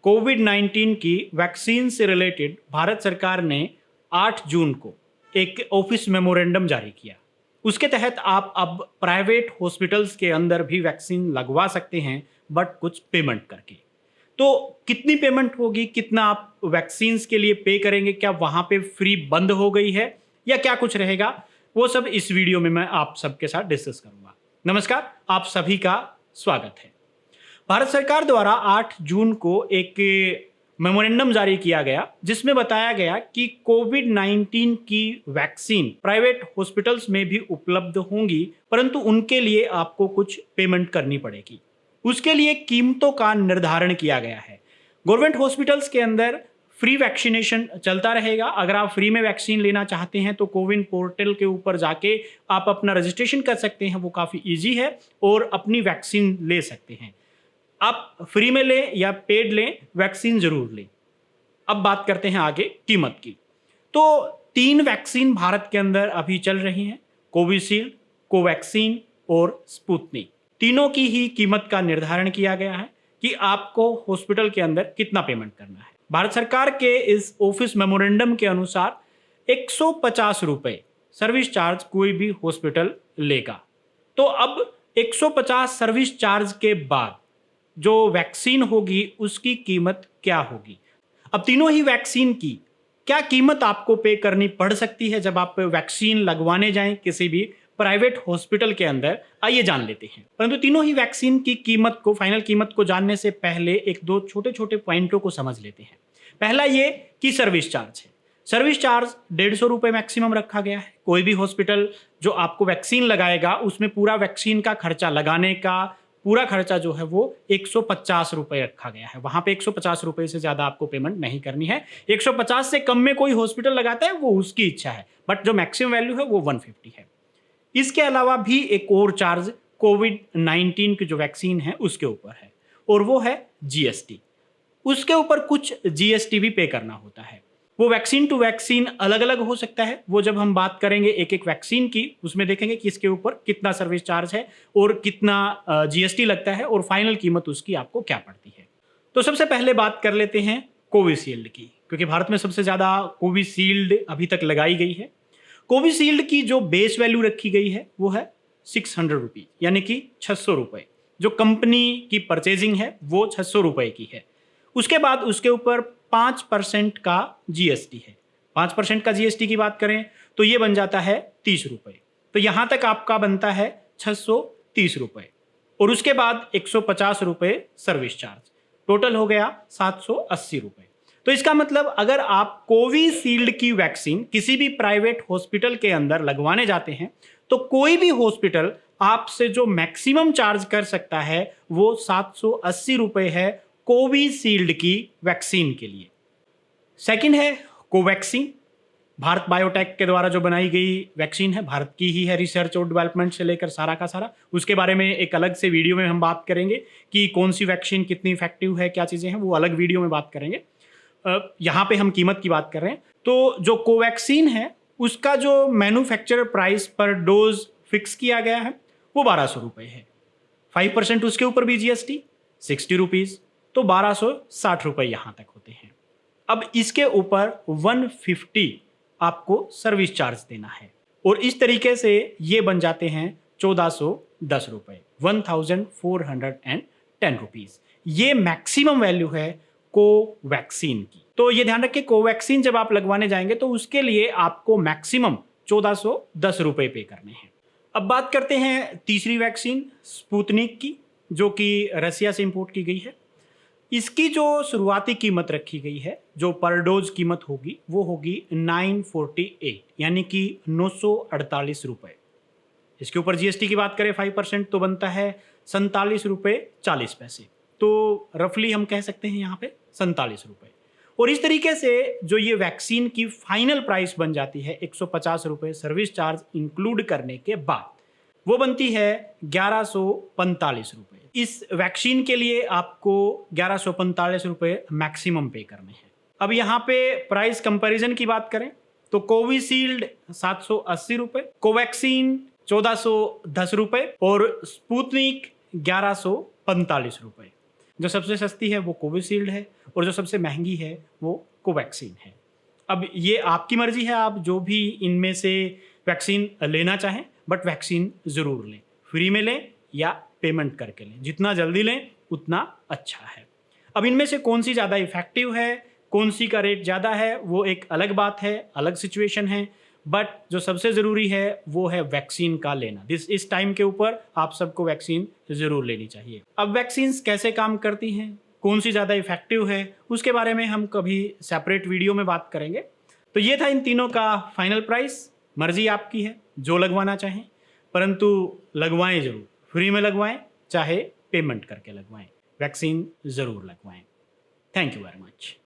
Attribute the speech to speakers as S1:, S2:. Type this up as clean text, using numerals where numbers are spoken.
S1: कोविड-19 की वैक्सीन से रिलेटेड भारत सरकार ने 8 जून को एक ऑफिस मेमोरेंडम जारी किया। उसके तहत आप अब प्राइवेट हॉस्पिटल्स के अंदर भी वैक्सीन लगवा सकते हैं, बट कुछ पेमेंट करके। तो कितनी पेमेंट होगी, कितना आप वैक्सीन्स के लिए पे करेंगे, क्या वहाँ पे फ्री बंद हो गई है या क्या कुछ रहेगा, वो सब इस वीडियो में मैं आप सबके साथ डिस्कस करूँगा। नमस्कार, आप सभी का स्वागत है। भारत सरकार द्वारा 8 जून को एक मेमोरेंडम जारी किया गया, जिसमें बताया गया कि कोविड-19 की वैक्सीन प्राइवेट हॉस्पिटल्स में भी उपलब्ध होंगी, परंतु उनके लिए आपको कुछ पेमेंट करनी पड़ेगी। उसके लिए कीमतों का निर्धारण किया गया है। गवर्नमेंट हॉस्पिटल्स के अंदर फ्री वैक्सीनेशन चलता रहेगा। अगर आप फ्री में वैक्सीन लेना चाहते हैं तो कोविन पोर्टल के ऊपर जाके आप अपना रजिस्ट्रेशन कर सकते हैं, वो काफ़ी ईजी है, और अपनी वैक्सीन ले सकते हैं। आप फ्री में लें या पेड लें, वैक्सीन जरूर लें। अब बात करते हैं आगे कीमत की। तो 3 वैक्सीन भारत के अंदर अभी चल रही हैं, कोविशील्ड, कोवैक्सीन और स्पुतनिक। तीनों की ही कीमत का निर्धारण किया गया है कि आपको हॉस्पिटल के अंदर कितना पेमेंट करना है। भारत सरकार के इस ऑफिस मेमोरेंडम के अनुसार 150 रुपये सर्विस चार्ज कोई भी हॉस्पिटल लेगा। तो अब 150 सर्विस चार्ज के बाद जो वैक्सीन होगी उसकी कीमत क्या होगी। अब तीनों ही वैक्सीन की क्या कीमत आपको पे करनी पड़ सकती है जब आप वैक्सीन लगवाने जाएं किसी भी प्राइवेट हॉस्पिटल के अंदर, आइए जान लेते हैं। परंतु तीनों ही वैक्सीन की कीमत को, फाइनल कीमत को जानने से पहले एक दो छोटे छोटे पॉइंटों को समझ लेते हैं। पहला ये कि सर्विस चार्ज है। सर्विस चार्ज 150 रुपये मैक्सिमम रखा गया है। कोई भी हॉस्पिटल जो आपको वैक्सीन लगाएगा उसमें पूरा वैक्सीन का खर्चा लगाने का पूरा खर्चा जो है वो 150 रुपये रखा गया है। वहां पे 150 रुपये से ज्यादा आपको पेमेंट नहीं करनी है। 150 से कम में कोई हॉस्पिटल लगाता है वो उसकी इच्छा है, बट जो मैक्सिमम वैल्यू है वो 150 है। इसके अलावा भी एक और चार्ज कोविड-19 की जो वैक्सीन है उसके ऊपर है, और वो है जीएसटी। उसके ऊपर कुछ जीएसटी भी पे करना होता है। वो वैक्सीन टू वैक्सीन अलग अलग हो सकता है। वो जब हम बात करेंगे एक एक वैक्सीन की, उसमें देखेंगे कि इसके ऊपर कितना सर्विस चार्ज है और कितना जीएसटी लगता है, और फाइनल कीमत उसकी आपको क्या पड़ती है। तो सबसे पहले बात कर लेते हैं कोविशील्ड की, क्योंकि भारत में सबसे ज़्यादा कोविशील्ड अभी तक लगाई गई है। कोविशील्ड की जो बेस वैल्यू रखी गई है वो है 600 रुपीज़, यानी कि 600 रुपये। जो कंपनी की परचेजिंग है वो 600 रुपये की है। उसके बाद उसके ऊपर 5% का जीएसटी है। 5% का जीएसटी की बात करें तो ये बन जाता है 30 रुपये। तो यहाँ तक आपका बनता है 630 रुपये, और उसके बाद 150 रुपये सर्विस चार्ज, टोटल हो गया 780 रुपये। तो इसका मतलब अगर आप कोविशील्ड की वैक्सीन किसी भी प्राइवेट हॉस्पिटल के अंदर लगवाने जाते हैं तो कोई भी हॉस्पिटल आपसे जो मैक्सिमम चार्ज कर सकता है वो 780 रुपये है कोविशील्ड की वैक्सीन के लिए। सेकंड है कोवैक्सीन। भारत बायोटेक के द्वारा जो बनाई गई वैक्सीन है, भारत की ही है, रिसर्च और डेवलपमेंट से लेकर सारा का सारा। उसके बारे में एक अलग से वीडियो में हम बात करेंगे कि कौन सी वैक्सीन कितनी इफेक्टिव है, क्या चीज़ें हैं, वो अलग वीडियो में बात करेंगे। यहाँ पे हम कीमत की बात कर रहे हैं। तो जो कोवैक्सीन है उसका जो मैन्युफैक्चरर प्राइस पर डोज फिक्स किया गया है वो 1200 रुपये है। 5% उसके ऊपर भी जीएसटी 60 रुपीज़, तो 1260 रुपये यहाँ तक होते हैं। अब इसके ऊपर 150 आपको सर्विस चार्ज देना है, और इस तरीके से ये बन जाते हैं 1410 रुपये, 1410 रुपीज़। ये मैक्सिमम वैल्यू है कोवैक्सीन की। तो ये ध्यान रखें, कोवैक्सीन जब आप लगवाने जाएंगे तो उसके लिए आपको मैक्सिमम 1410 रुपये पे करने हैं। अब बात करते हैं तीसरी वैक्सीन स्पुतनिक की, जो कि रसिया से इंपोर्ट की गई है। इसकी जो शुरुआती कीमत रखी गई है, जो पर डोज कीमत होगी वो होगी 948, यानी कि 948 रुपये। इसके ऊपर जीएसटी की बात करें 5% तो बनता है 47 रुपये 40 पैसे। तो रफली हम कह सकते हैं यहाँ पे 47 रुपये। और इस तरीके से जो ये वैक्सीन की फाइनल प्राइस बन जाती है 150 रुपये सर्विस चार्ज इंक्लूड करने के बाद, वो बनती है 1145 रुपये। इस वैक्सीन के लिए आपको 1145 रुपये मैक्सिमम पे करने हैं। अब यहाँ पे प्राइस कंपैरिजन की बात करें तो कोविशील्ड 780 रुपये, कोवैक्सीन 1410 रुपये और स्पुतनिक 1145 रुपये। जो सबसे सस्ती है वो कोविशील्ड है, और जो सबसे महंगी है वो कोवैक्सीन है। अब ये आपकी मर्जी है, आप जो भी इनमें से वैक्सीन लेना चाहें, बट वैक्सीन ज़रूर लें, फ्री में लें या पेमेंट करके लें, जितना जल्दी लें उतना अच्छा है। अब इनमें से कौन सी ज़्यादा इफ़ेक्टिव है, कौन सी का रेट ज़्यादा है, वो एक अलग बात है, अलग सिचुएशन है, बट जो सबसे ज़रूरी है वो है वैक्सीन का लेना। इस टाइम के ऊपर आप सबको वैक्सीन ज़रूर लेनी चाहिए। अब वैक्सीन्स कैसे काम करती हैं, कौन सी ज़्यादा इफ़ेक्टिव है, उसके बारे में हम कभी सेपरेट वीडियो में बात करेंगे। तो ये था इन तीनों का फाइनल प्राइस। मर्जी आपकी है जो लगवाना चाहें, परंतु लगवाएं ज़रूर, फ्री में लगवाएं चाहे पेमेंट करके लगवाएं, वैक्सीन ज़रूर लगवाएं। Thank you very much.